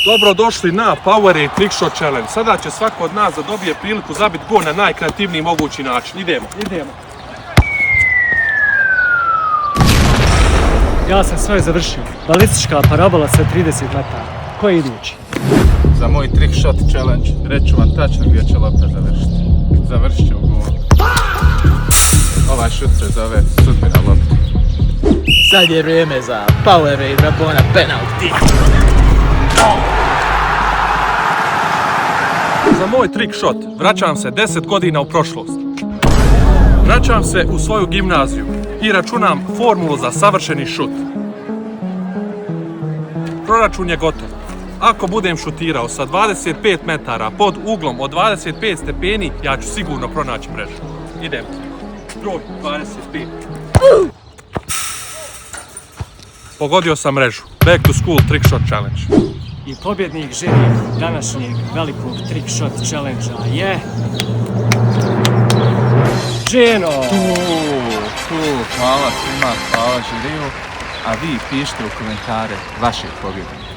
Dobrodošli na Powerade Trickshot Challenge. Sada će svako od nas da dobije priliku zabiti gol na najkreativniji mogući način. Idemo. Ja sam sve završio. Balistička parabola sa 30 metara. Ko je idući? Za moj Trickshot Challenge reći ću vam tačno gdje će lopta završiti. Završit će u gol. Ovaj šut se zove sudbina lopta. Sad je vrijeme za Powerade Rabona penalty. Za moj trickshot vraćam se 10 godina u prošlost. Vraćam se u svoju gimnaziju i računam formulu za savršeni šut. Proračun je gotov. Ako budem šutirao sa 25 metara pod uglom od 25 stepeni, ja ću sigurno pronaći mrežu. Idemo. Broj 25. Pogodio sam mrežu. Back to school Trickshot Challenge. I pobjednik žiri današnjeg velikog Trickshot Challenge-a je... Dženo! Hvala svima, hvala žiriju, a vi pišite u komentare vaše pobjede.